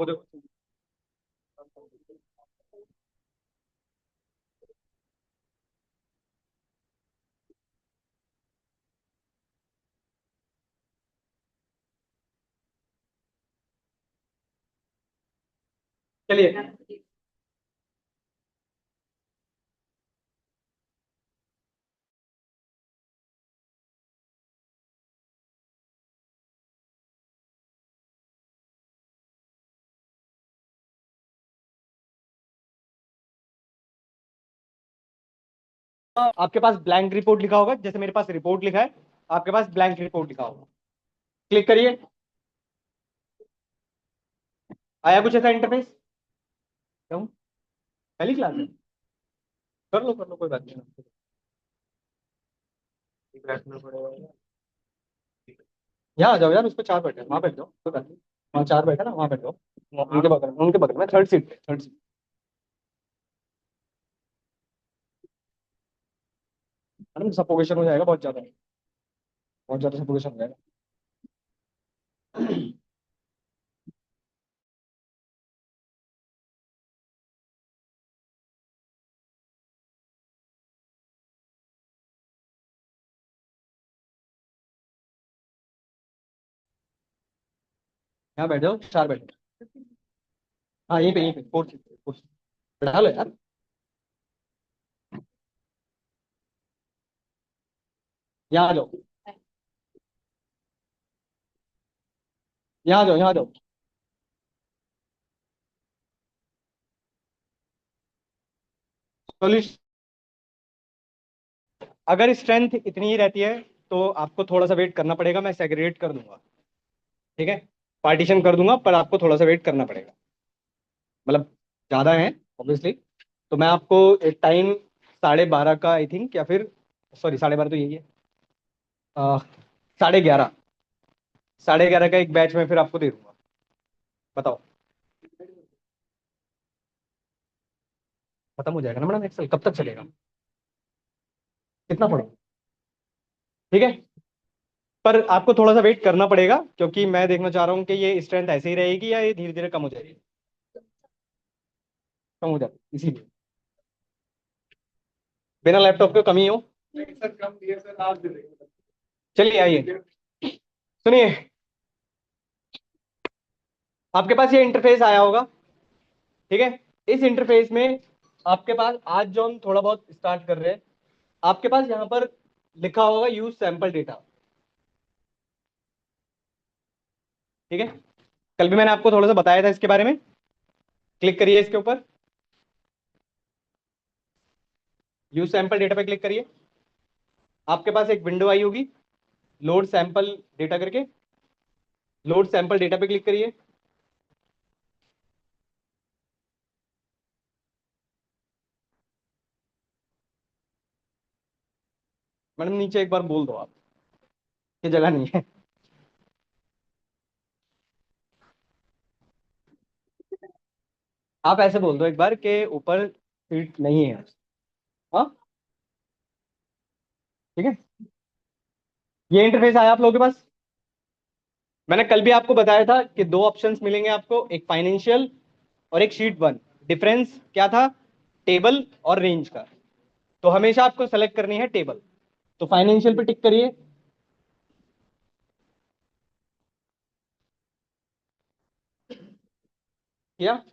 वो देखो। चलिए। आपके पास ब्लैंक रिपोर्ट लिखा होगा, जैसे मेरे पास रिपोर्ट लिखा है, आपके पास ब्लैंक रिपोर्ट लिखा होगा। क्लिक करिए। आया कुछ ऐसा इंटरफेस? क्यों? पहली क्लास है। कर लो, कोई बात नहीं। बैठना पड़ेगा। यहाँ आ जाओ यार, उस पर चार बैठे, वहां बैठ जाओ, कोई बात नहीं। वहाँ चार बैठे ना, वहां बैठ जाओ। उनके बगल में थर्ड सीट पे, थर्ड सीट। मैडम सफोकेशन हो जाएगा बहुत ज्यादा, बहुत ज्यादा सफोकेशन हो जाएगा। यहाँ बैठ जाओ, चार बैठे। हाँ यहीं पे फोर्थ सीट पे, फोर्थ सीट। बैठा लो यार। यहाँ आ जाओ, यहाँ आ जाओ, यहाँ आ जाओ। सॉल्यूशन। अगर स्ट्रेंथ इतनी ही रहती है तो आपको थोड़ा सा वेट करना पड़ेगा, मैं सेग्रीगेट कर दूंगा। ठीक है, पार्टीशन कर दूंगा, पर आपको थोड़ा सा वेट करना पड़ेगा। मतलब ज्यादा है ऑब्वियसली। तो मैं आपको एक टाइम 12:30 का आई थिंक, या फिर सॉरी 12:30 तो यही है। 11:30, 11:30 का एक बैच में फिर आपको दे दूंगा। बताओ। खत्म हो जाएगा ना मैडम एक्सेल? कब तक चलेगा? कितना पढ़ो? ठीक है, पर आपको थोड़ा सा वेट करना पड़ेगा, क्योंकि मैं देखना चाह रहा हूँ कि ये स्ट्रेंथ ऐसे ही रहेगी या ये धीरे धीरे कम हो जाएगी। कम हो जाएगी इसीलिए। बिना लैपटॉप के कमी हो। सर कम दिए सर, आप दे देंगे। चलिए आइए, सुनिए। आपके पास ये इंटरफेस आया होगा। ठीक है, इस इंटरफेस में आपके पास आज जो हम थोड़ा बहुत स्टार्ट कर रहे हैं, आपके पास यहाँ पर लिखा होगा यूज सैंपल डेटा। ठीक है, कल भी मैंने आपको थोड़ा सा बताया था इसके बारे में। क्लिक करिए इसके ऊपर, यूज सैंपल डेटा पे क्लिक करिए। आपके पास एक विंडो आई होगी, लोड सैंपल डेटा करके। लोड सैंपल डेटा पे क्लिक करिए। मैडम नीचे एक बार बोल दो आप, ये जगह नहीं है। आप ऐसे बोल दो एक बार के ऊपर सीट नहीं है। हाँ, ठीक है। ये इंटरफेस आया आप लोगों के पास। मैंने कल भी आपको बताया था कि दो ऑप्शंस मिलेंगे आपको, एक फाइनेंशियल और एक शीट वन। डिफरेंस क्या था? टेबल और रेंज का। तो हमेशा आपको सेलेक्ट करनी है टेबल। तो फाइनेंशियल पे टिक करिए। किया?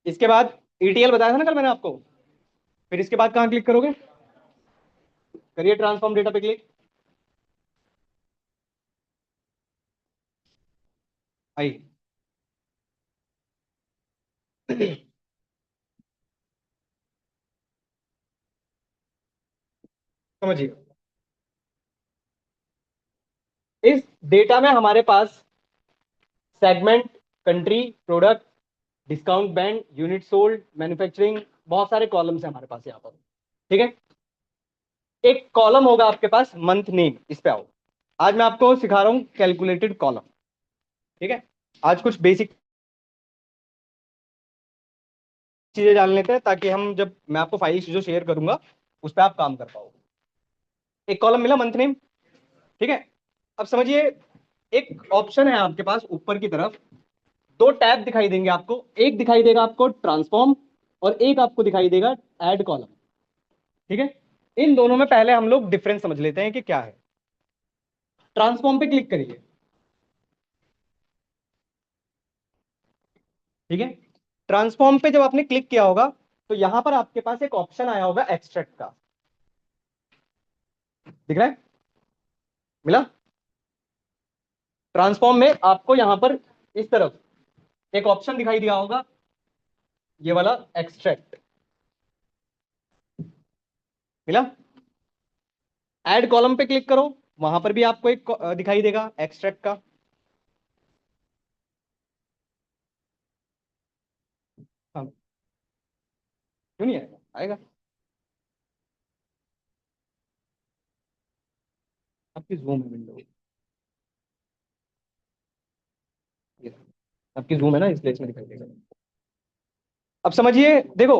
इसके बाद ईटीएल बताया था ना कल मैंने आपको। फिर इसके बाद कहां क्लिक करोगे? करिए ट्रांसफॉर्म डेटा पे क्लिक। आई। समझिए, इस डेटा में हमारे पास segment, country, product, discount band, unit sold, manufacturing, बहुत सारे कॉलम्स हैं हमारे पास यहाँ पर। ठीक है, एक कॉलम होगा आपके पास मंथ नेम, इस पे आओ। आज मैं आपको सिखा रहा हूँ कैलकुलेटेड कॉलम। ठीक है, आज कुछ बेसिक चीजें जान लेते हैं, ताकि हम जब मैं आपको फाइल जो शेयर करूंगा उस पर आप काम कर पाओ। एक कॉलम मिला मंथ नेम। ठीक है, अब समझिए, एक ऑप्शन है आपके पास ऊपर की तरफ, दो टैब दिखाई देंगे आपको, एक दिखाई देगा आपको ट्रांसफॉर्म और एक आपको दिखाई देगा ऐड कॉलम। ठीक है, इन दोनों में पहले हम लोग डिफरेंस समझ लेते हैं कि क्या है। ट्रांसफॉर्म पे क्लिक करिए। ठीक है, ट्रांसफॉर्म पे जब आपने क्लिक किया होगा तो यहां पर आपके पास एक ऑप्शन आया होगा एक्सट्रैक्ट का, दिख रहा है? मिला? ट्रांसफॉर्म में आपको यहां पर इस तरफ एक ऑप्शन दिखाई दिया होगा, ये वाला एक्सट्रैक्ट। मिला? ऐड कॉलम पे क्लिक करो, वहां पर भी आपको एक दिखाई देगा एक्सट्रैक्ट का। हाँ, क्यों नहीं आएगा? आएगा। आपकी जूम है विंडो, ये आपकी जूम है ना, इसलिए इसमें दिखाई देगा। अब समझिए, देखो,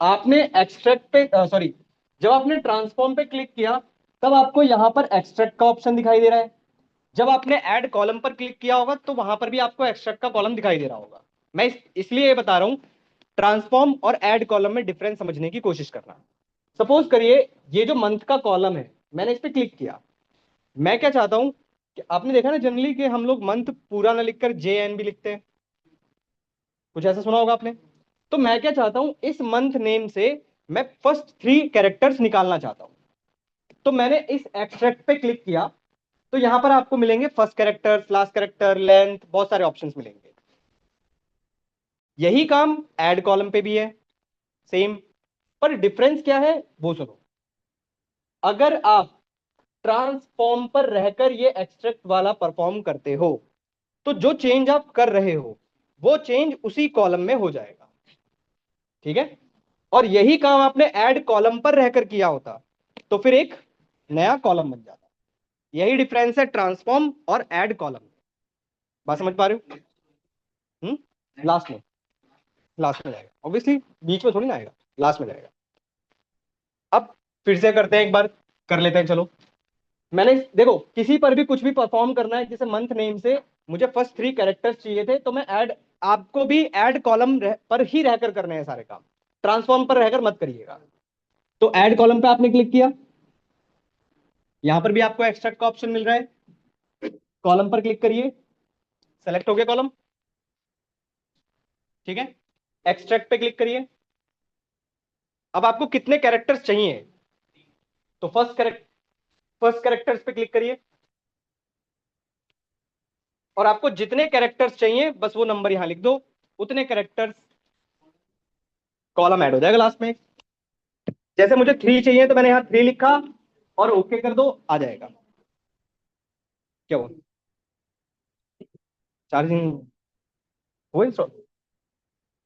आपने एक्सट्रैक्ट पे सॉरी, जब आपने ट्रांसफॉर्म पे क्लिक किया तब आपको यहां पर एक्सट्रैक्ट का ऑप्शन दिखाई दे रहा है। जब आपने ऐड कॉलम पर क्लिक किया होगा तो वहां पर भी आपको एक्सट्रैक्ट का कॉलम दिखाई दे रहा होगा। मैं इसलिए ये बता रहा हूं, ट्रांसफॉर्म और ऐड कॉलम में डिफरेंस समझने की कोशिश करना। सपोज करिए, ये जो मंथ का कॉलम है, मैंने इस पे क्लिक किया। मैं क्या चाहता हूं कि आपने देखा ना जनरली कि हम लोग मंथ पूरा ना लिखकर JN भी लिखते हैं, कुछ ऐसा सुना होगा आपने। तो मैं क्या चाहता हूं, इस मंथ नेम से मैं फर्स्ट 3 कैरेक्टर्स निकालना चाहता हूं। तो मैंने इस एक्सट्रैक्ट पे क्लिक किया, तो यहां पर आपको मिलेंगे first character, last character, length, बहुत सारे ऑप्शंस मिलेंगे। यही काम ऐड कॉलम पे भी है, सेम। पर डिफरेंस क्या है वो सुनो। अगर आप ट्रांसफॉर्म पर रहकर ये एक्सट्रैक्ट वाला परफॉर्म करते हो तो जो चेंज आप कर रहे हो वो चेंज उसी कॉलम में हो जाएगा। ठीक है, और यही काम आपने ऐड कॉलम पर रहकर किया होता तो फिर एक नया कॉलम बन जाता। यही डिफरेंस है ट्रांसफॉर्म और ऐड कॉलम। बात समझ पा रहे हो? लास्ट में, लास्ट में जाएगा ऑब्वियसली, बीच में थोड़ी ना आएगा, लास्ट में जाएगा। अब फिर से करते हैं, एक बार कर लेते हैं चलो। मैंने देखो, किसी पर भी कुछ भी परफॉर्म करना है, जैसे मंथ नेम से मुझे फर्स्ट 3 कैरेक्टर्स चाहिए थे, तो मैं ऐड, आपको भी ऐड कॉलम पर ही रहकर करने हैं सारे काम, ट्रांसफॉर्म पर रहकर मत करिएगा। तो ऐड कॉलम पे आपने क्लिक किया, यहां पर भी आपको एक्सट्रैक्ट का ऑप्शन मिल रहा है। कॉलम पर क्लिक करिए, सेलेक्ट हो गया कॉलम। ठीक है, एक्सट्रैक्ट पे क्लिक करिए। अब आपको कितने कैरेक्टर्स चाहिए, तो फर्स्ट कैरेक्टर्स पे क्लिक करिए, और आपको जितने कैरेक्टर्स चाहिए बस वो नंबर यहां लिख दो, उतने कैरेक्टर्स, कॉलम ऐड हो जाएगा लास्ट में। जैसे मुझे 3 चाहिए तो मैंने यहां 3 लिखा और ओके कर दो, आ जाएगा। क्या हुआ? चार्जिंग हुआ इंस्टॉल?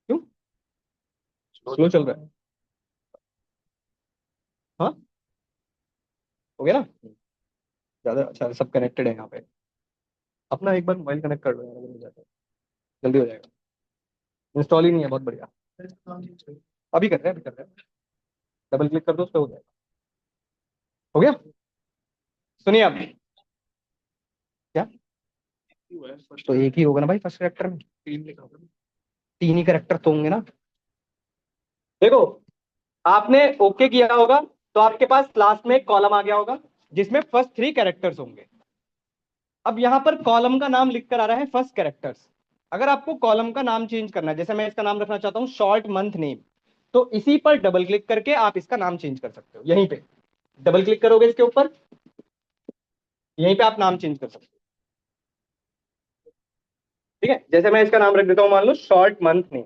क्यों स्लो चल रहा है? हाँ, हो गया ना, ज्यादा अच्छा, सब कनेक्टेड है यहाँ पे। अपना एक बार मोबाइल कनेक्ट कर लो यार, अगर हो जाता है जल्दी हो जाएगा। इंस्टॉल ही नहीं है, बहुत बढ़िया। अभी कर रहे हैं, अभी कर रहे हैं, डबल क्लिक कर दो उस पर, हो जाएगा। हो गया? सुनिए आप, क्या? तो एक ही होगा ना भाई फर्स्ट करेक्टर में, 3 ही करेक्टर तो होंगे ना। देखो, आपने ओके किया होगा तो आपके पास लास्ट में एक कॉलम आ गया होगा जिसमें फर्स्ट 3 कैरेक्टर्स होंगे। अब यहां पर कॉलम का नाम लिख कर आ रहा है फर्स्ट कैरेक्टर्स। अगर आपको कॉलम का नाम चेंज करना है, जैसे मैं इसका नाम रखना चाहता हूं शॉर्ट मंथ नेम, तो इसी पर डबल क्लिक करके आप इसका नाम चेंज कर सकते हो। यहीं पे डबल क्लिक करोगे इसके ऊपर, यहीं पे आप नाम चेंज कर सकते हो। ठीक है, जैसे मैं इसका नाम रख देता हूं, मान लो शॉर्ट मंथ नेम,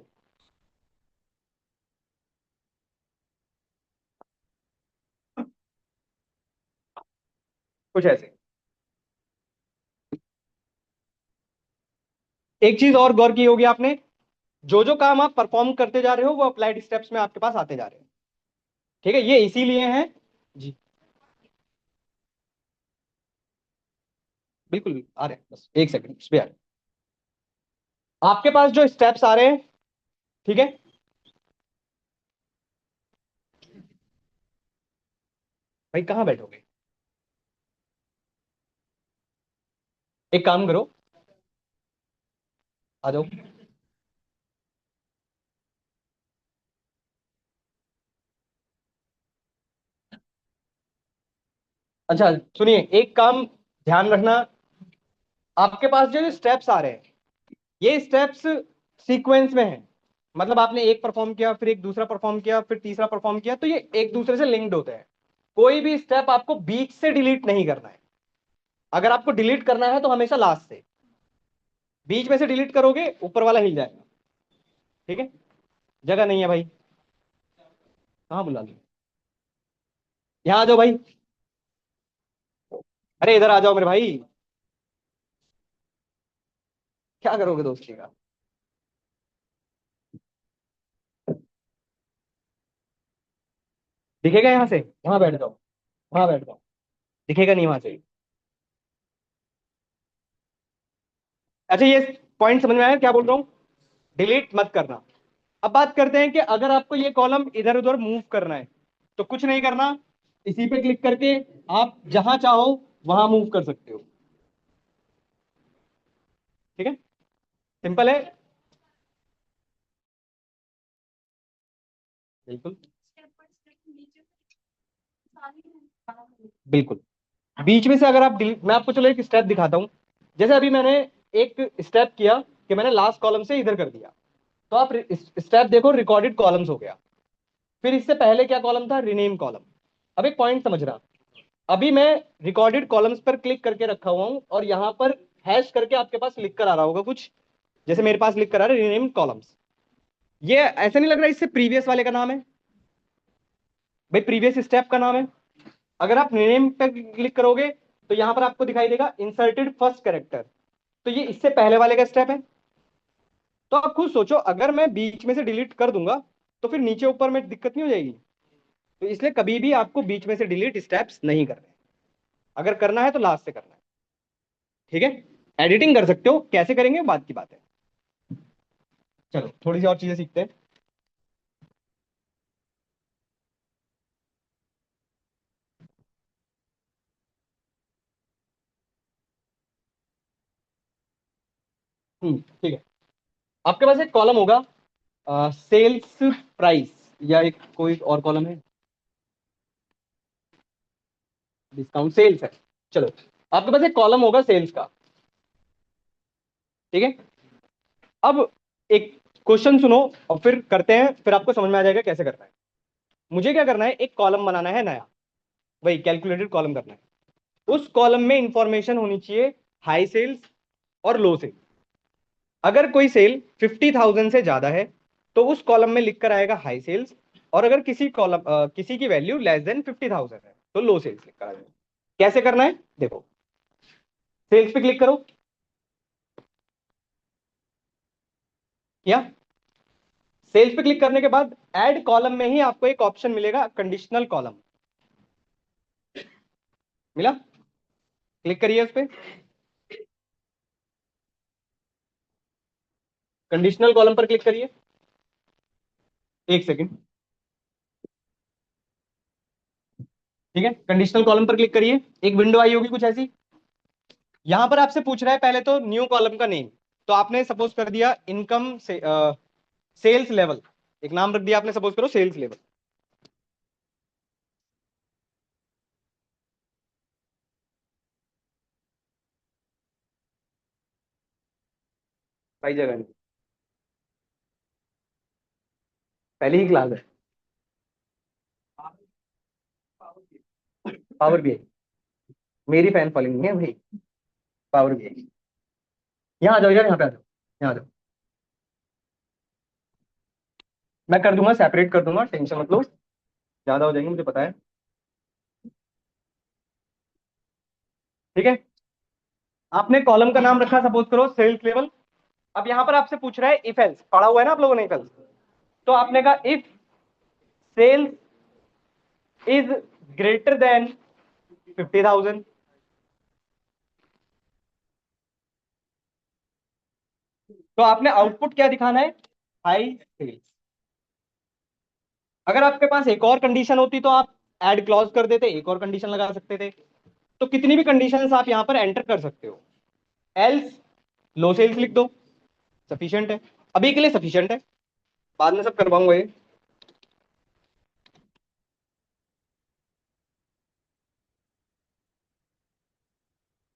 कुछ ऐसे। एक चीज और गौर की होगी आपने, जो जो काम आप परफॉर्म करते जा रहे हो वो अप्लाइड स्टेप्स में आपके पास आते जा रहे हैं। ठीक है, ये इसीलिए है जी। बिल्कुल आ रहे हैं, बस एक सेकंड इस पे आ रहे हैं। आपके पास जो स्टेप्स आ रहे हैं, ठीक है, भाई कहाँ बैठोगे? एक काम करो, आ जाओ। अच्छा सुनिए, एक काम ध्यान रखना, आपके पास जो स्टेप्स आ रहे हैं, ये स्टेप्स सीक्वेंस में है। मतलब आपने एक परफॉर्म किया, फिर एक दूसरा परफॉर्म किया, फिर तीसरा परफॉर्म किया, तो ये एक दूसरे से लिंक्ड होते हैं। कोई भी स्टेप आपको बीच से डिलीट नहीं करना है। अगर आपको डिलीट करना है तो हमेशा लास्ट से। बीच में से डिलीट करोगे ऊपर वाला हिल जाएगा। ठीक है। जगह नहीं है भाई। कहाँ बुला ली? यहाँ आ जाओ भाई। अरे इधर आ जाओ मेरे भाई। क्या करोगे दोस्ती का? दिखेगा यहाँ से? वहां बैठ जाओ। वहां बैठ जाओ। दिखेगा नहीं वहां से। अच्छा ये पॉइंट समझ में आया क्या बोल रहा हूँ? डिलीट मत करना। अब बात करते हैं कि अगर आपको ये कॉलम इधर उधर मूव करना है तो कुछ नहीं करना, इसी पे क्लिक करके आप जहां चाहो वहां मूव कर सकते हो। ठीक है। सिंपल है। बिल्कुल। बिल्कुल। बीच में से अगर आप डिलीट, मैं आपको चलो एक स्टेप दिखाता हूं। जैसे अभी मैंने एक स्टेप किया कि मैंने लास्ट कॉलम से इधर कर दिया, तो आप स्टेप देखो, रिकॉर्डेड कॉलम्स हो गया। फिर इससे पहले क्या कॉलम था? Rename column. अब एक पॉइंट समझना, अभी मैं रिकॉर्डेड कॉलम्स पर क्लिक करके रखा हुआ हूं और यहां पर हैश करके आपके पास लिख कर आ रहा होगा कुछ। जैसे मेरे पास लिख कर आ रहा है रिनेम कॉलम्स। ये ऐसा नहीं लग रहा इससे प्रीवियस वाले का नाम है? भाई प्रीवियस स्टेप का नाम है। अगर आप रिनेम पर क्लिक करोगे तो यहां पर आपको दिखाई देगा इंसर्टेड फर्स्ट कैरेक्टर। तो ये इससे पहले वाले का स्टेप है। तो आप खुद सोचो, अगर मैं बीच में से डिलीट कर दूंगा तो फिर नीचे ऊपर में दिक्कत नहीं हो जाएगी? तो इसलिए कभी भी आपको बीच में से डिलीट स्टेप्स नहीं करने। अगर करना है तो लास्ट से करना है। ठीक है। एडिटिंग कर सकते हो, कैसे करेंगे बात की बात है। चलो थोड़ी सी और चीजें सीखते हैं। ठीक है। आपके पास एक कॉलम होगा सेल्स प्राइस, या एक कोई और कॉलम है? डिस्काउंट सेल्स है। चलो, आपके पास एक कॉलम होगा सेल्स का। ठीक है। अब एक क्वेश्चन सुनो और फिर करते हैं, फिर आपको समझ में आ जाएगा कैसे करना है। मुझे क्या करना है, एक कॉलम बनाना है नया, वही कैलकुलेटेड कॉलम करना है। उस कॉलम में इंफॉर्मेशन होनी चाहिए हाई सेल्स और लो सेल्स। अगर कोई सेल 50,000 से ज्यादा है तो उस कॉलम में लिख कर आएगा हाई सेल्स। और अगर किसी की वैल्यू लेस देन 50,000 है तो लो सेल्स लिख कर आएगा। कैसे करना है देखो। सेल्स पे क्लिक करो। या सेल्स पे क्लिक करने के बाद ऐड कॉलम में ही आपको एक ऑप्शन मिलेगा कंडीशनल कॉलम। मिला? क्लिक करिए उस पे। कंडीशनल कॉलम पर क्लिक करिए। एक सेकंड। ठीक है, कंडीशनल कॉलम पर क्लिक करिए। एक विंडो आई होगी कुछ ऐसी। यहां पर आपसे पूछ रहा है पहले तो न्यू कॉलम का नेम। तो आपने सपोज कर दिया इनकम से सेल्स लेवल। एक नाम रख दिया आपने, सपोज करो सेल्स लेवल। भाई जगह नहीं, पहली ही क्लास है। पावर भी आई। मेरी फैन फॉलोइंग नहीं है भाई। पावर भी आई। यहाँ आ जाओ यार, यहाँ पे आ जाओ। यहाँ आ जाओ। मैं कर दूंगा, सेपरेट कर दूंगा, टेंशन मत लो। ज्यादा हो जाएंगे मुझे पता है। ठीक है। आपने कॉलम का नाम रखा सपोज करो सेल्स लेवल। अब यहां पर आपसे पूछ रहा है इफ एल्स, पढ़ा हुआ है ना आप लोगों ने इफ एल्स। तो आपने कहा if sales is greater than 50,000। तो आपने आउटपुट क्या दिखाना है? High sales. अगर आपके पास एक और कंडीशन होती तो आप ऐड क्लॉज कर देते, एक और कंडीशन लगा सकते थे। तो कितनी भी कंडीशंस आप यहां पर एंटर कर सकते हो। एल्स लो सेल्स लिख दो, सफिशिएंट है, अभी के लिए सफिशिएंट है, बाद में सब करवाऊंगा ये।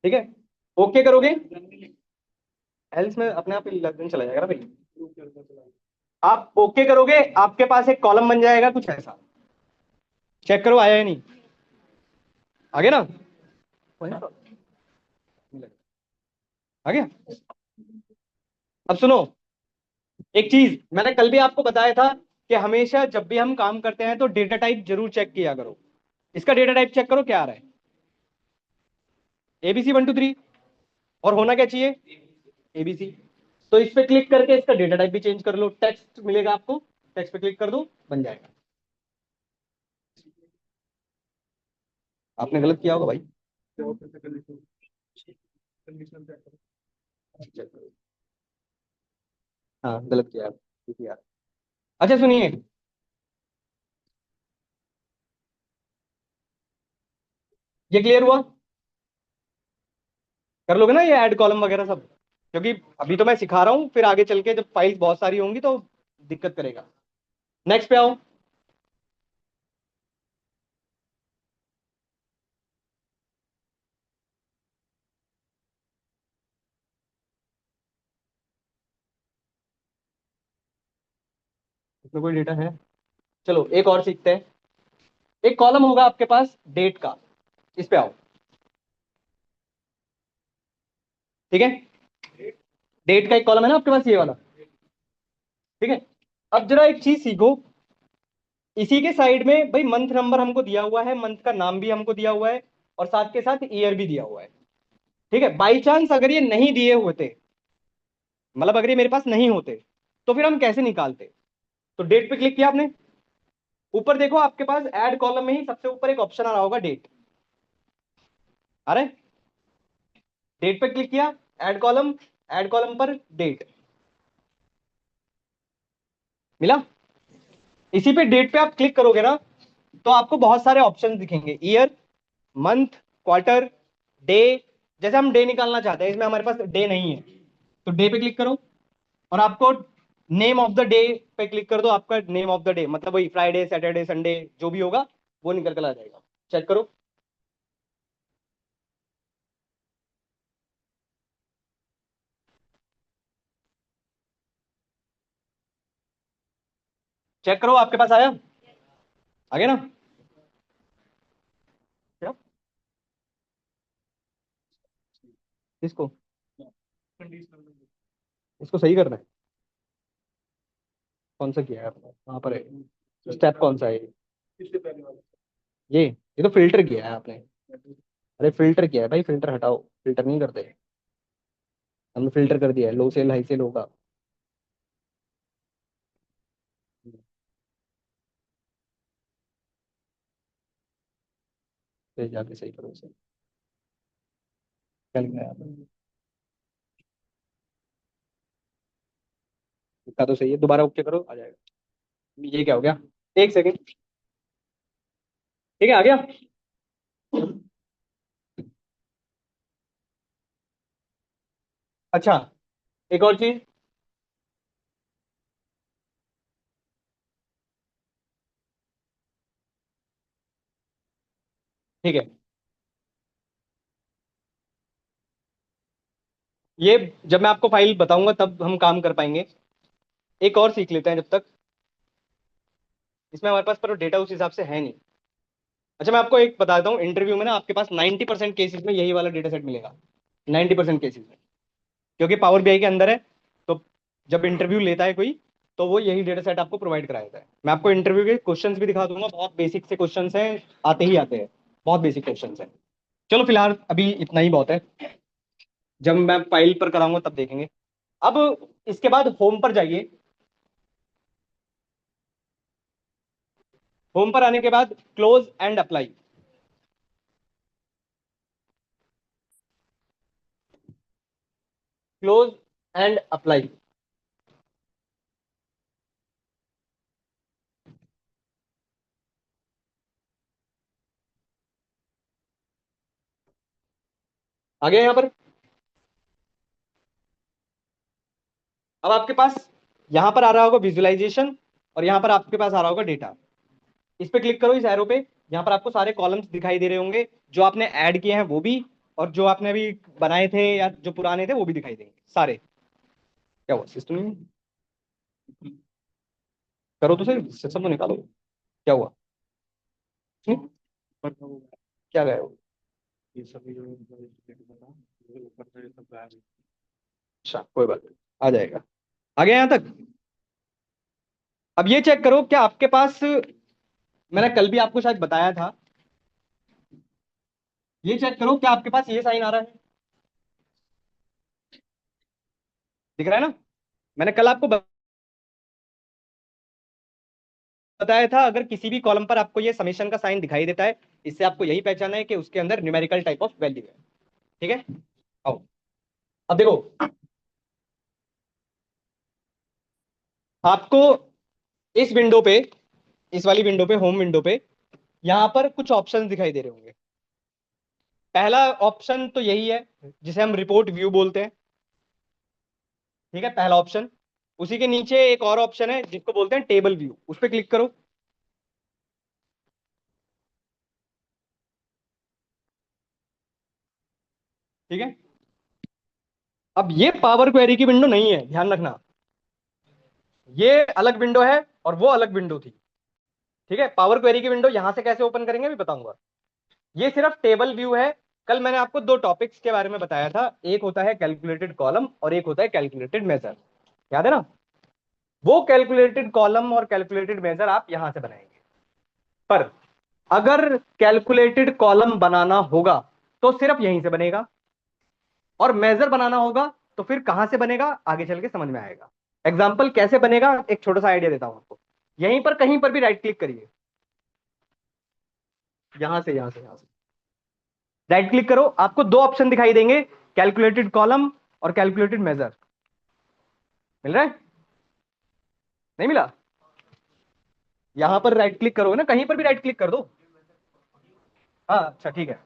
ठीक है, ओके करोगे, एल्स में अपने आप ही लगन चला जाएगा ना भाई। आप ओके करोगे, आपके पास एक कॉलम बन जाएगा कुछ ऐसा। चेक करो आया या नहीं, आ गया ना, आ गया। अब सुनो, एक चीज मैंने कल भी आपको बताया था कि हमेशा जब भी हम काम करते हैं तो डेटा टाइप जरूर चेक किया करो। इसका डेटा टाइप चेक करो क्या आ रहा है, एबीसी 1 2 3, और होना क्या चाहिए, एबीसी। तो इस पे क्लिक करके इसका डेटा टाइप भी चेंज कर लो, टेक्स्ट मिलेगा आपको, टेक्स्ट पे क्लिक कर दो, बन जाएगा। आपने गलत किया होगा भाई, हाँ गलत किया ठीक है यार। अच्छा सुनिए, ये क्लियर हुआ, कर लोगे ना ये ऐड कॉलम वगैरह सब, क्योंकि अभी तो मैं सिखा रहा हूँ, फिर आगे चल के जब फाइल्स बहुत सारी होंगी तो दिक्कत करेगा। नेक्स्ट पे आओ। इसमें कोई डेटा है, चलो एक और सीखते हैं। एक कॉलम होगा आपके पास डेट का, इस पे आओ। ठीक है, डेट का एक कॉलम है ना आपके पास ये वाला। ठीक है, अब जरा एक चीज सीखो, इसी के साइड में भाई मंथ नंबर हमको दिया हुआ है, मंथ का नाम भी हमको दिया हुआ है, और साथ के साथ ईयर भी दिया हुआ है। ठीक है, बाई चांस अगर ये नहीं दिए होते, मतलब अगर ये मेरे पास नहीं होते, तो फिर हम कैसे निकालते। तो डेट पे क्लिक किया आपने, ऊपर देखो आपके पास ऐड कॉलम में ही सबसे ऊपर एक ऑप्शन आ रहा होगा डेट, आ रहा है, डेट पे क्लिक किया, ऐड कॉलम, ऐड कॉलम पर डेट मिला। इसी पे डेट पे आप क्लिक करोगे ना, तो आपको बहुत सारे ऑप्शन दिखेंगे, ईयर, मंथ, क्वार्टर, डे। जैसे हम डे निकालना चाहते हैं, इसमें हमारे पास डे नहीं है, तो डे पे क्लिक करो, और आपको नेम ऑफ द डे पे क्लिक कर दो, आपका नेम ऑफ द डे मतलब वही फ्राइडे सैटरडे संडे जो भी होगा वो निकल कर आ जाएगा। चेक करो, चेक करो आपके पास आया, आ गया ना। क्या, इसको, इसको सही करना है, कौन सा किया है आपने वहां पर है, स्टेप कौन सा है ये तो फिल्टर किया है आपने। अरे फिल्टर किया है भाई, फिल्टर हटाओ, फिल्टर नहीं करते, हमने फिल्टर कर दिया है, लो सेल हाई सेल होगा। फिर जाके सही करो इसे, क्या लिखना है आपने, लिखा तो सही है, दोबारा ओके करो आ जाएगा। ये क्या हो गया, एक सेकंड, ठीक है आ गया। अच्छा, एक और चीज, ठीक है, ये जब मैं आपको फाइल बताऊंगा तब हम काम कर पाएंगे। एक और सीख लेते हैं जब तक, इसमें हमारे पास पर डेटा उस हिसाब से है नहीं। अच्छा मैं आपको एक बताता हूँ, इंटरव्यू में ना आपके पास 90% केसेस में यही वाला डेटा सेट मिलेगा, 90% केसेस में, क्योंकि पावर बीआई के अंदर है। तो जब इंटरव्यू लेता है कोई, तो वो यही डेटा सेट आपको प्रोवाइड कराता है। मैं आपको इंटरव्यू के क्वेश्चंस भी दिखा दूंगा, बहुत बेसिक से क्वेश्चंस हैं, आते ही आते हैं, बहुत बेसिक क्वेश्चंस हैं। चलो फिलहाल अभी इतना ही बहुत है, जब मैं फाइल पर कराऊंगा तब देखेंगे। अब इसके बाद होम पर जाइए, होम पर आने के बाद close and apply, close and apply, आ गया यहाँ पर। अब आपके पास यहां पर आ रहा होगा विजुअलाइजेशन और यहां पर आपके पास आ रहा होगा डेटा। इस पे क्लिक करो, इस एरो पे। यहां पर आपको सारे कॉलम्स दिखाई दे रहे होंगे, जो आपने ऐड किए हैं वो भी, और जो आपने अभी बनाए थे या जो पुराने थे वो भी दिखाई देंगे सारे। क्या हुआ सिस्टम में? करो तो सही, सिस्टम तो निकालो। क्या हुआ? हम्म? क्या गया वो? अच्छा कोई बात नहीं, आ जाएगा। आ गया यहां तक। अब ये चेक करो, क्या आपके पास, मैंने कल भी आपको शायद बताया था, ये चेक करो क्या आपके पास ये साइन आ रहा है? दिख रहा है ना? मैंने कल आपको बताया था, अगर किसी भी कॉलम पर आपको ये समेशन का साइन दिखाई देता है, इससे आपको यही पहचाना है कि उसके अंदर न्यूमेरिकल टाइप ऑफ वैल्यू है। ठीक है, आओ। अब देखो, आपको इस विंडो पे, इस वाली विंडो पे, होम विंडो पे, यहां पर कुछ ऑप्शंस दिखाई दे रहे होंगे। पहला ऑप्शन तो यही है, जिसे हम रिपोर्ट व्यू बोलते हैं। ठीक है, पहला ऑप्शन। उसी के नीचे एक और ऑप्शन है जिसको बोलते हैं टेबल व्यू, उस पर क्लिक करो। ठीक है, अब ये पावर क्वेरी की विंडो नहीं है, ध्यान रखना। ये अलग विंडो है और वो अलग विंडो थी। ठीक है, पावर क्वेरी की विंडो यहां से कैसे ओपन करेंगे भी बताऊंगा। ये सिर्फ टेबल व्यू है। कल मैंने आपको दो टॉपिक्स के बारे में बताया था, एक होता है कैलकुलेटेड कॉलम और एक होता है कैलकुलेटेड मेजर। याद है ना? वो कैलकुलेटेड कॉलम और कैलकुलेटेड मेजर आप यहां से बनाएंगे। पर अगर कैलकुलेटेड कॉलम बनाना होगा तो सिर्फ यहीं से बनेगा, और मेजर बनाना होगा तो फिर कहां से बनेगा आगे चल के समझ में आएगा। एग्जाम्पल कैसे बनेगा, एक छोटा सा आइडिया देता हूं आपको। यहीं पर कहीं पर भी राइट क्लिक करिए, यहां से राइट क्लिक करो, आपको दो ऑप्शन दिखाई देंगे, कैलकुलेटेड कॉलम और कैलकुलेटेड मेजर। मिल रहा है? नहीं मिला? यहां पर राइट क्लिक करोगे ना, कहीं पर भी राइट क्लिक कर दो। हाँ अच्छा ठीक है।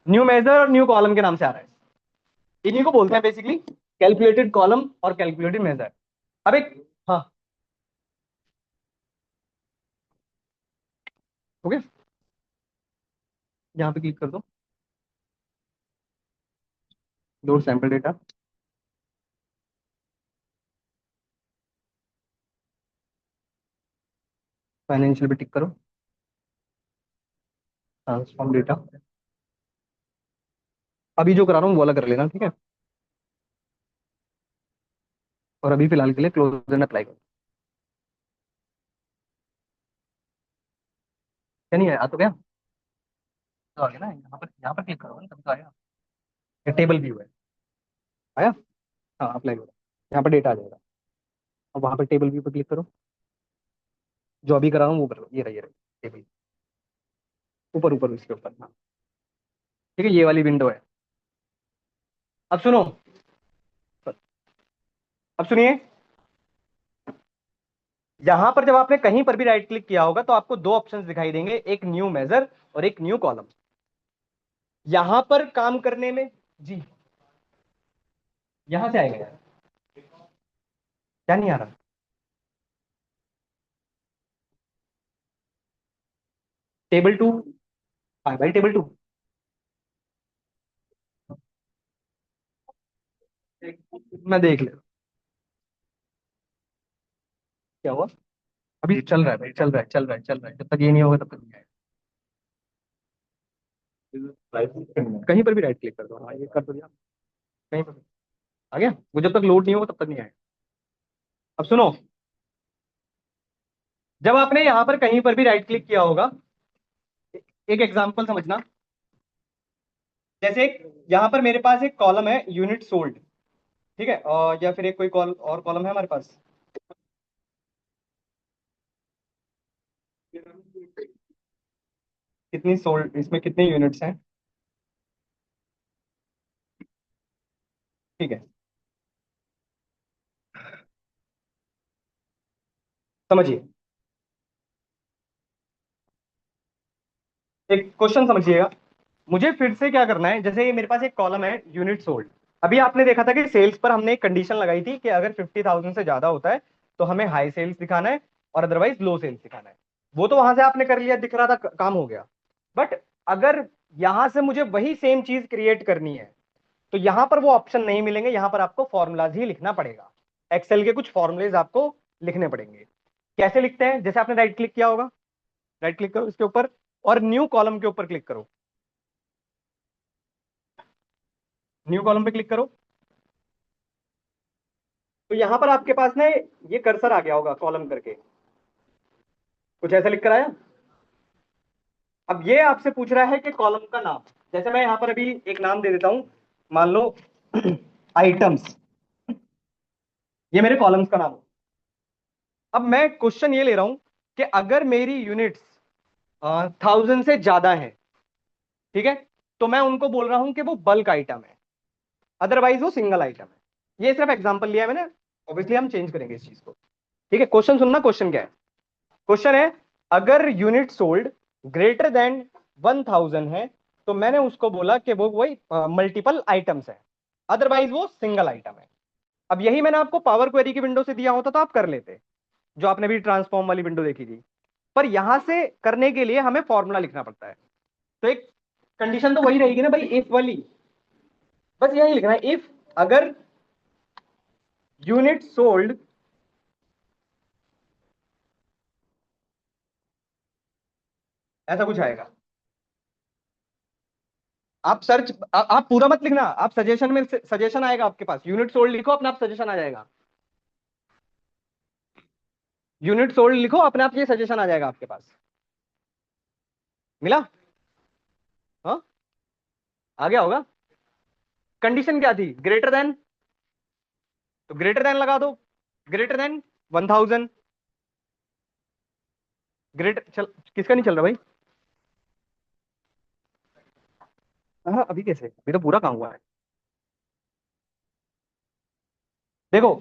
न्यू मेजर और न्यू कॉलम के नाम से आ रहा है। इन्हीं को बोलते हैं बेसिकली कैलकुलेटेड कॉलम और कैलकुलेटेड मेजर। अब एक, हाँ, ओके, यहाँ पे क्लिक कर दो, लोड सैंपल डेटा। फाइनेंशियल भी टिक करो, ट्रांसफॉर्म डेटा। अभी जो करा रहा हूँ वो वाला कर लेना, ठीक है? और अभी फिलहाल के लिए क्लोज एंड अप्लाई करो। क्या नहीं है, आ तो गया? तो आ गया ना, यहाँ पर क्लिक करो ना, तभी तो आया। ये टेबल व्यू है, आया? हाँ अप्लाई करो, यहाँ पर डेटा आ जाएगा। अब वहाँ पर टेबल व्यू पर क्लिक करो, जो अभी करा रहा हूँ वो करो, ये रही टेबल, ऊपर ऊपर इसके ऊपर, हाँ। ठीक है, ये वाली विंडो है। अब सुनो, अब सुनिए। यहां पर जब आपने कहीं पर भी राइट क्लिक किया होगा तो आपको दो ऑप्शंस दिखाई देंगे, एक न्यू मेजर और एक न्यू कॉलम। यहां पर काम करने में, जी, यहां से आएगा यार, क्या नहीं आ रहा? टेबल टू, हाँ भाई टेबल टू। मैं देख ले, क्या हुआ? अभी चल रहा है भाई, चल रहा है, जब तक ये नहीं होगा तब तक नहीं आएगा। कहीं पर भी राइट क्लिक कर दो, हाँ ये कर दो दिया, कहीं पर भी। आ गया? वो जब तक लोड नहीं होगा तब तक नहीं आएगा। अब सुनो, जब आपने यहां पर कहीं पर भी राइट क्लिक किया होगा, एक एग्जांपल समझना। जैसे यहां पर मेरे पास एक कॉलम है यूनिट सोल्ड, ठीक है, और या फिर एक कोई कॉल और कॉलम है हमारे पास। कितनी सोल्ड, इसमें कितने यूनिट्स हैं? ठीक है, समझिए, एक क्वेश्चन समझिएगा। मुझे फिर से क्या करना है, जैसे ये मेरे पास एक कॉलम है यूनिट सोल्ड, अभी आपने देखा था कि सेल्स पर हमने एक कंडीशन लगाई थी कि अगर 50,000 से ज्यादा होता है तो हमें हाई सेल्स दिखाना है और अदरवाइज लो सेल्स दिखाना है। वो तो वहां से आपने कर लिया, दिख रहा था, काम हो गया। बट अगर यहां से मुझे वही सेम चीज क्रिएट करनी है तो यहां पर वो ऑप्शन नहीं मिलेंगे, यहां पर आपको फॉर्मूलाज ही लिखना पड़ेगा। एक्सेल के कुछ फॉर्मूलेज आपको लिखने पड़ेंगे। कैसे लिखते हैं? जैसे आपने राइट क्लिक किया होगा, राइट क्लिक करो इसके ऊपर और न्यू कॉलम के ऊपर क्लिक करो। न्यू कॉलम पे क्लिक करो तो यहां पर आपके पास ना ये कर्सर आ गया होगा कॉलम करके, कुछ ऐसा लिख कर आया। अब ये आपसे पूछ रहा है कि कॉलम का नाम, जैसे मैं यहां पर अभी एक नाम दे देता हूं, मान लो आइटम्स, ये मेरे कॉलम्स का नाम है। अब मैं क्वेश्चन ये ले रहा हूं कि अगर मेरी यूनिट्स 1000 से ज्यादा है, ठीक है, तो मैं उनको बोल रहा हूं कि वो बल्क आइटम है, अदरवाइज वो सिंगल आइटम है। ये सिर्फ एग्जांपल लिया है मैंने, ऑब्वियसली हम चेंज करेंगे इस चीज को। ठीक है, क्वेश्चन सुनना, क्वेश्चन क्या है? क्वेश्चन है अगर यूनिट सोल्ड ग्रेटर देन 1000 है तो मैंने उसको बोला कि वो वही मल्टीपल आइटम्स है, अदरवाइज वो सिंगल आइटम है। अब यही मैंने आपको पावर क्वेरी की विंडो से दिया होता तो आप कर लेते, जो आपने भी ट्रांसफॉर्म वाली विंडो देखी थी। पर यहां से करने के लिए हमें फॉर्मूला लिखना पड़ता है। तो एक कंडीशन तो वही रहेगी ना भाई, इफ वाली, बस यही लिखना है, इफ अगर यूनिट सोल्ड, ऐसा कुछ आएगा। आप सर्च, आप पूरा मत लिखना, आप सजेशन में, सजेशन आएगा आपके पास, यूनिट सोल्ड लिखो अपने आप सजेशन आ जाएगा। यूनिट सोल्ड लिखो अपने आप, ये सजेशन आ जाएगा आपके पास। मिला? हाँ, आ गया होगा। कंडीशन क्या थी? ग्रेटर देन, तो ग्रेटर देन लगा दो, ग्रेटर देन 1000। ग्रेटर चल, किसका नहीं चल रहा भाई? हाँ, अभी कैसे? अभी तो पूरा काम हुआ है। देखो,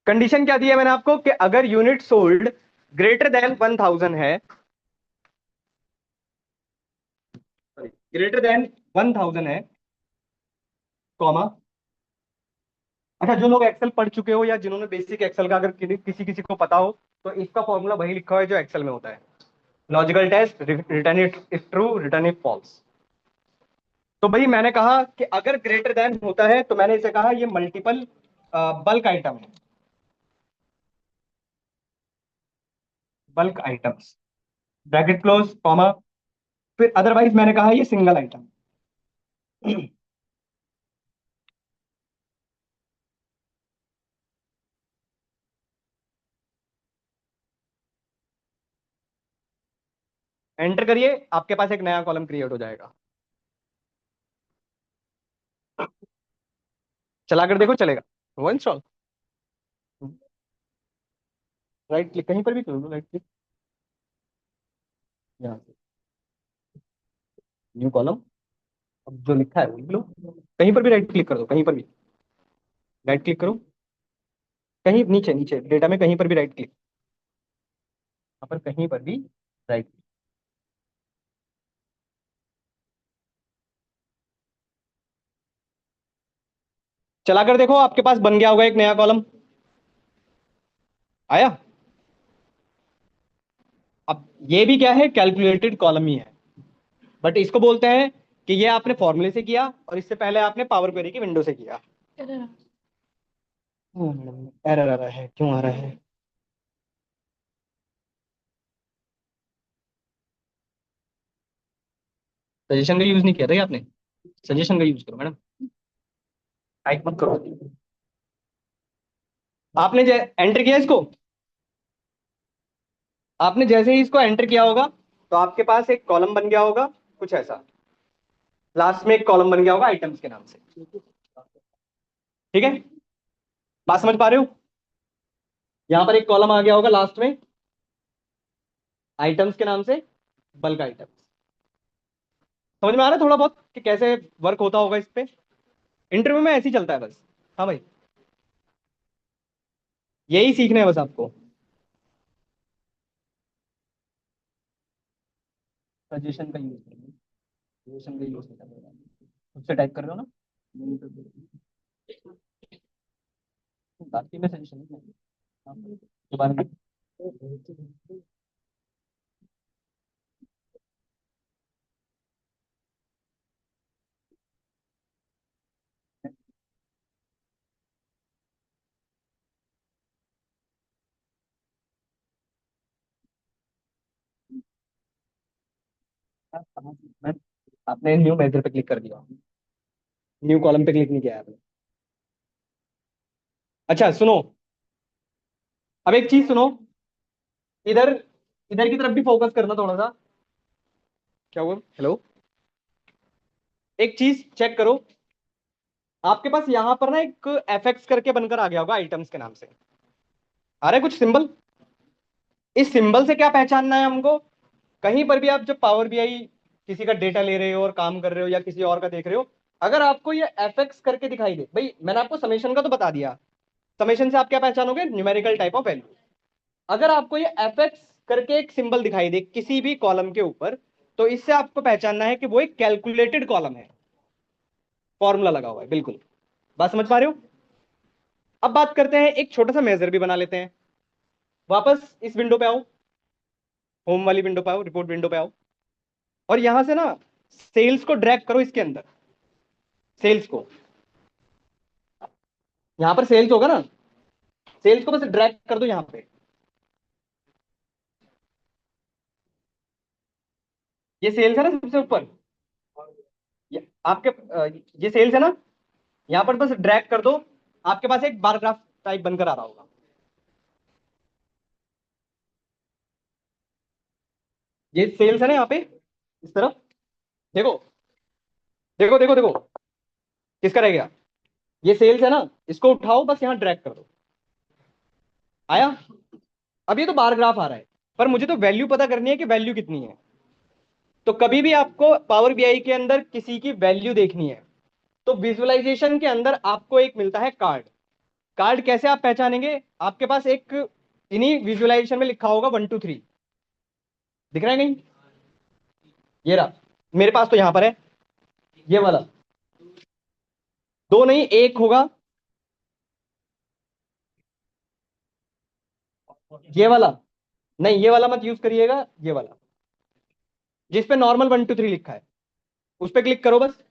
कंडीशन क्या दी है मैंने आपको कि अगर यूनिट सोल्ड ग्रेटर देन 1000 है, ग्रेटर देन 1000 है, कॉमा। अच्छा, जो लोग एक्सेल पढ़ चुके हो या जिन्होंने बेसिक एक्सेल का अगर किसी किसी को पता हो तो इसका फॉर्मूला वही लिखा हुआ है जो एक्सेल में होता है। Logical test, return it if true, return if false. तो भाई मैंने कहा कि अगर ग्रेटर देन होता है तो मैंने इसे कहा ये मल्टीपल बल्क आइटम है, bulk items, bracket close, comma. फिर अदरवाइज मैंने कहा ये सिंगल आइटम। एंटर करिए, आपके पास एक नया कॉलम क्रिएट हो जाएगा। चला कर देखो, चलेगा? वो इंस्टॉल, राइट क्लिक कहीं पर भी कर लो, राइट क्लिक यहाँ से, न्यू कॉलम, अब जो लिखा है वो लिख लो। कहीं पर भी राइट क्लिक कर दो, कहीं पर भी राइट क्लिक करो, कहीं नीचे नीचे डेटा में कहीं पर भी राइट क्लिक, यहाँ पर कहीं पर भी राइट। चला कर देखो, आपके पास बन गया होगा एक नया कॉलम। आया? अब ये भी क्या है? कैलकुलेटेड कॉलम ही है, बट इसको बोलते हैं कि ये आपने फॉर्मूले से किया और इससे पहले आपने पावर क्वेरी की विंडो से किया। एरर आ रहा है, क्यों आ रहा है? सजेशन का यूज नहीं किया था क्या आपने? सजेशन का यूज करो मैडम, टाइप मत करो। आपने एंटर किया इसको, आपने जैसे ही इसको एंटर किया होगा तो आपके पास एक कॉलम बन गया होगा, कुछ ऐसा, लास्ट में एक कॉलम बन गया होगा आइटम्स के नाम से। ठीक है, बात समझ पा रहे हो? यहां पर एक कॉलम आ गया होगा लास्ट में आइटम्स के नाम से, बल्क आइटम्स। समझ में आ रहा है थोड़ा बहुत कि कैसे वर्क होता होगा इस पे? इंटरव्यू में ऐसे ही चलता है बस। हाँ भाई, यही सीखना है बस आपको। सजेशन का यूज करेंगे, सजेशन का यूज नहीं करना, खुद से टाइप कर रहे हो ना? बाकी में टेंशन नहीं है। दोबारा में मैं आपने न्यू मेजर पे क्लिक कर दिया, न्यू कॉलम पे क्लिक नहीं किया आपने। अच्छा सुनो, अब एक चीज सुनो, इधर इधर की तरफ भी फोकस करना थोड़ा सा। क्या हुआ? हेलो, एक चीज चेक करो, आपके पास यहां पर ना एक एफएक्स करके बनकर आ गया होगा आइटम्स के नाम से, आ रहा है कुछ सिंबल? इस सिंबल से क्या पहचानना है हमको? कहीं पर भी आप जब पावर बीआई किसी का डेटा ले रहे हो और काम कर रहे हो या किसी और का देख रहे हो, अगर आपको ये एफएक्स करके दिखाई दे, भाई मैंने आपको समेशन का तो बता दिया, समेशन से आप क्या पहचानोगे? Numerical type of value. अगर आपको ये एफएक्स करके एक सिंबल दिखाई दे किसी भी कॉलम के ऊपर, तो इससे आपको पहचानना है कि वो एक कैलकुलेटेड कॉलम है, फॉर्मूला लगा हुआ है। बिल्कुल, बात समझ पा रहे हो? अब बात करते हैं, एक छोटा सा मेजर भी बना लेते हैं। वापस इस विंडो पे आओ, होम वाली विंडो पे आओ, रिपोर्ट विंडो पे आओ, और यहां से ना सेल्स को ड्रैग करो इसके अंदर। सेल्स को, यहां पर सेल्स होगा ना, सेल्स को बस ड्रैग कर दो यहां पे। ये सेल्स है ना सबसे ऊपर, आपके ये सेल्स है ना, यहां पर बस ड्रैग कर दो, आपके पास एक बार ग्राफ टाइप बनकर आ रहा होगा। ये सेल्स है ना यहाँ पे, इस तरफ देखो, देखो देखो देखो, किसका रह गया? ये सेल्स है ना, इसको उठाओ, बस यहाँ ड्रैग कर दो। आया? अब ये तो बार ग्राफ आ रहा है, पर मुझे तो वैल्यू पता करनी है कि वैल्यू कितनी है। तो कभी भी आपको पावर बीआई के अंदर किसी की वैल्यू देखनी है, तो विजुअलाइजेशन के अंदर आपको एक मिलता है कार्ड। कार्ड कैसे आप पहचानेंगे? आपके पास एक इन्हीं विजुअलाइजेशन में लिखा होगा 1 2 3, दिख रहा है कहीं? ये रहा, मेरे पास तो यहां पर है ये वाला। दो नहीं, एक होगा, ये वाला। नहीं, ये वाला मत यूज करिएगा, ये वाला जिस पे नॉर्मल 1 2 3 लिखा है, उस पे क्लिक करो बस।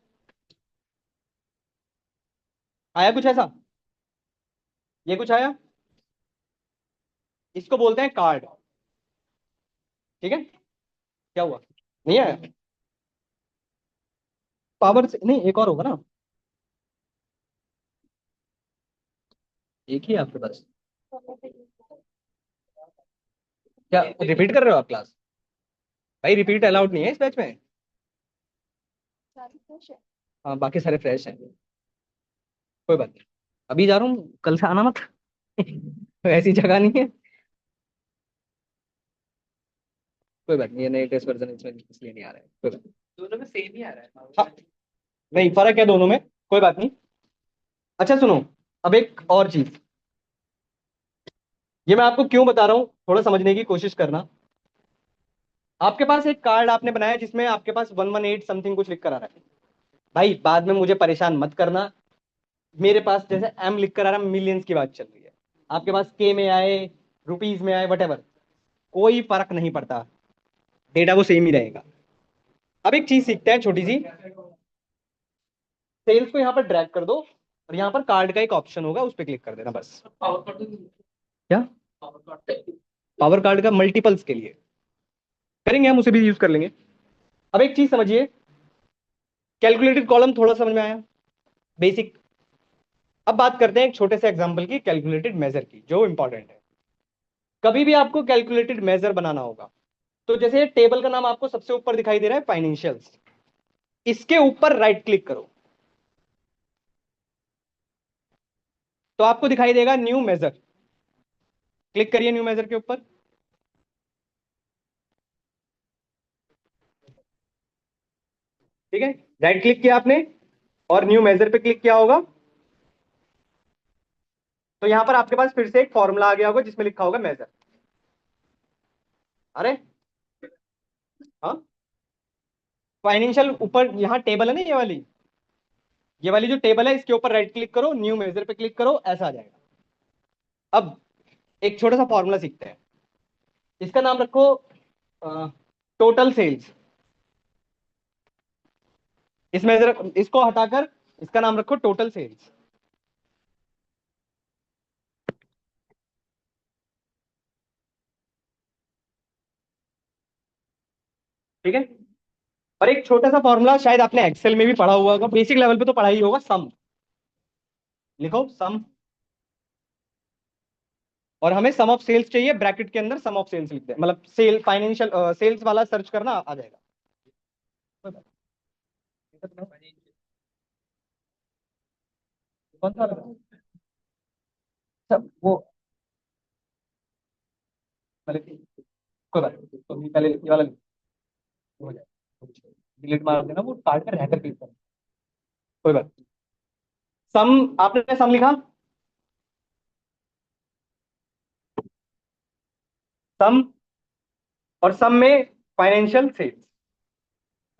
आया कुछ ऐसा? ये कुछ आया? इसको बोलते हैं कार्ड। ठीक है, क्या हुआ? नहीं आया? पावर से नहीं, एक और होगा ना, एक ही है आपके पास। क्या रिपीट कर रहे हो आप क्लास? भाई रिपीट अलाउड नहीं है इस बैच में। हाँ बाकी सारे फ्रेश हैं, कोई बात नहीं। अभी जा रहा हूँ, कल से आना मत। ऐसी जगह नहीं है। कोई बात नहीं, ये नई टेस्ट वर्जन इसमें इसलिए नहीं आ रहा है, कोई बात नहीं। दोनों में सेम ही आ रहा है। हाँ, नहीं फर्क है दोनों में, कोई बात नहीं। अच्छा सुनो, अब एक और चीज, ये मैं आपको क्यों बता रहा हूँ, थोड़ा समझने की कोशिश करना। आपके पास एक कार्ड आपने बनाया जिसमें आपके पास 118 समथिंग कुछ लिख कर आ रहा है, भाई बाद में मुझे परेशान मत करना। मेरे पास जैसे एम लिख कर आ रहा है, मिलियंस की बात चल रही है, आपके पास के में आए, रुपीज में आए, वट, कोई फर्क नहीं पड़ता, डेटा वो सेम ही रहेगा। अब एक चीज सीखते हैं छोटी सी, सेल्स को यहाँ पर ड्रैग कर दो, और यहाँ पर कार्ड का एक ऑप्शन होगा, उस पर क्लिक कर देना बस। क्या? पावर कार्ड का मल्टीपल्स के लिए करेंगे हम, उसे भी यूज कर लेंगे। अब एक चीज समझिए, कैलकुलेटेड कॉलम थोड़ा समझ में आया, बेसिक। अब बात करते हैं एक छोटे से एग्जांपल की, कैलकुलेटेड मेजर की, जो इंपॉर्टेंट है। कभी भी आपको कैलकुलेटेड मेजर बनाना होगा, तो जैसे ये टेबल का नाम आपको सबसे ऊपर दिखाई दे रहा है, फाइनेंशियल्स, इसके ऊपर राइट क्लिक करो, तो आपको दिखाई देगा न्यू मेजर। क्लिक करिए न्यू मेजर के ऊपर। ठीक है, राइट क्लिक किया आपने और न्यू मेजर पे क्लिक किया होगा, तो यहां पर आपके पास फिर से एक फॉर्मूला आ गया होगा जिसमें लिखा होगा मेजर। अरे हाँ, फाइनेंशियल ऊपर यहाँ टेबल है ना, ये वाली, ये वाली जो टेबल है इसके ऊपर राइट क्लिक करो, न्यू मेजर पे क्लिक करो, ऐसा आ जाएगा। अब एक छोटा सा फॉर्मूला सीखते हैं। इसका नाम रखो टोटल सेल्स। इस मेजर इसको हटाकर इसका नाम रखो टोटल सेल्स। ठीक है। और एक छोटा सा फॉर्मूला शायद आपने एक्सेल में भी पढ़ा हुआ होगा, बेसिक लेवल पे तो पढ़ा ही होगा, सम। लिखो सम। और हमें सम ऑफ सेल्स चाहिए, ब्रैकेट के अंदर सम ऑफ सेल्स लिखते हैं, मतलब सेल फाइनेंशियल सेल्स वाला सर्च करना आ जाएगा। कौन सा वाला? अच्छा, वो पहले कोई बात नहीं, तो भी पहले ये वाला हो जाए, डिलीट मार देना, वो कार्ड में रहकर क्लिक करना। कोई बात नहीं। सम, आपने सम लिखा? सम, और सम में फाइनेंशियल सेल्स,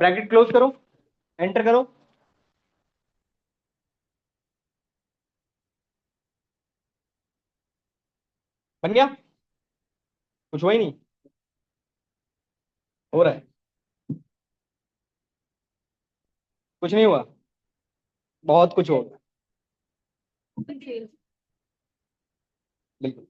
ब्रैकेट क्लोज करो, एंटर करो। बन गया? कुछ हुआ ही नहीं? हो रहा है? कुछ नहीं हुआ? बहुत कुछ होगा। बिल्कुल।